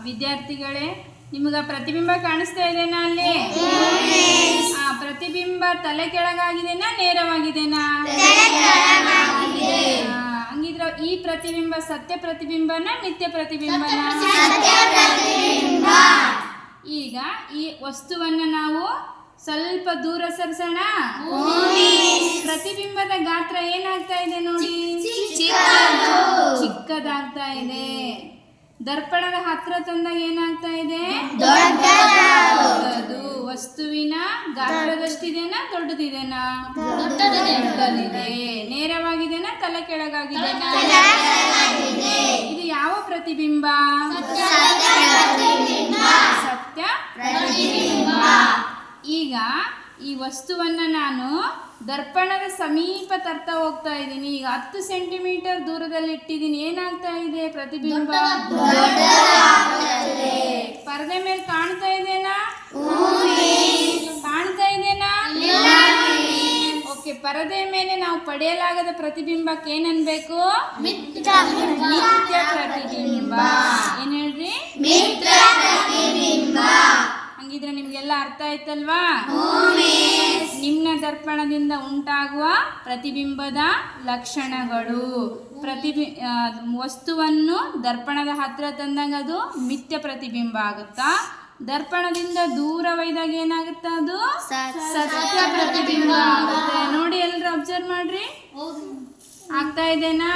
ವಿದ್ಯಾರ್ಥಿಗಳೇ, ನಿಮಗೆ ಪ್ರತಿಬಿಂಬ ಕಾಣಿಸ್ತಾ ಇದೆನಾ ಅಲ್ಲಿ? ಪ್ರತಿಬಿಂಬ ತಲೆ ಕೆಳಗಾಗಿದೆನಾ ನೇರವಾಗಿದೆನಾ? ಹಂಗಿದ್ರೆ ಈ ಪ್ರತಿಬಿಂಬ ಸತ್ಯ ಪ್ರತಿಬಿಂಬನ ಮಿಥ್ಯ ಪ್ರತಿಬಿಂಬನ? ಈಗ ಈ ವಸ್ತುವನ್ನು ನಾವು ಸ್ವಲ್ಪ ದೂರ ಸರಿಸೋಣ. ಪ್ರತಿಬಿಂಬದ ಗಾತ್ರ ಏನಾಗ್ತಾ ಇದೆ ನೋಡಿ, ಚಿಕ್ಕದಾಗ್ತಾ ಇದೆ. ದರ್ಪಣದ ಹತ್ರ ತಂದಾಗ ಏನಾಗ್ತಾ ಇದೆ, ದೊಡ್ಡದು. ವಸ್ತುವಿನ ಗಾತ್ರದಷ್ಟಿದೆನಾ ದೊಡ್ಡದಿದೆನಾ? ದೊಡ್ಡದಿದೆ. ನೇರವಾಗಿದೆನಾ ತಲೆ ಕೆಳಗಾಗಿದೆನಾ? ಇದು ಯಾವ ಪ್ರತಿಬಿಂಬ? ಸತ್ಯ ಪ್ರತಿಬಿಂಬ. ಈಗ ಈ ವಸ್ತುವನ್ನು ನಾನು ದರ್ಪಣದ ಸಮೀಪ ತರ್ತಾ ಹೋಗ್ತಾ ಇದ್ದೀನಿ. ಈಗ 10 ಸೆಂಟಿಮೀಟರ್ ದೂರದಲ್ಲಿ ಇಟ್ಟಿದ್ದೀನಿ. ಏನಾಗ್ತಾ ಇದೆ ಪ್ರತಿಬಿಂಬ? ಪರದೆ ಮೇಲೆ ಕಾಣ್ತಾ ಇದೆನಾ? ಕಾಣ್ತಾ ಇದೆನಾ? ಓಕೆ, ಪರದೆ ಮೇಲೆ ನಾವು ಪಡೆಯಲಾಗದ ಪ್ರತಿಬಿಂಬಕ್ಕೆ ಏನನ್ಬೇಕು? ಮಿಥ್ಯ ಪ್ರತಿಬಿಂಬ. ಏನ್ ಹೇಳ್ರಿ? ಮಿಥ್ಯ ಪ್ರತಿಬಿಂಬ. ಹಂಗಿದ್ರೆ ನಿಮ್ಗೆಲ್ಲ ಅರ್ಥ ಆಯ್ತಲ್ವಾ? ನಿಮ್ನ ದರ್ಪಣದಿಂದ ಉಂಟಾಗುವ ಪ್ರತಿಬಿಂಬದ ಲಕ್ಷಣಗಳು. ವಸ್ತುವನ್ನು ದರ್ಪಣದ ಹತ್ರ ತಂದಾಗ ಅದು ಮಿಥ್ಯ ಪ್ರತಿಬಿಂಬ ಆಗುತ್ತಾ? ದರ್ಪಣದಿಂದ ದೂರ ಒಯ್ದಾಗ ಏನಾಗುತ್ತೆ? ಅದು ಸತ್ಯ ಪ್ರತಿಬಿಂಬ ಆಗುತ್ತೆ. ನೋಡಿ, ಎಲ್ಲರೂ ಅಬ್ಸರ್ವ್ ಮಾಡ್ರಿ. ಆಗ್ತಾ ಇದೆನಾ?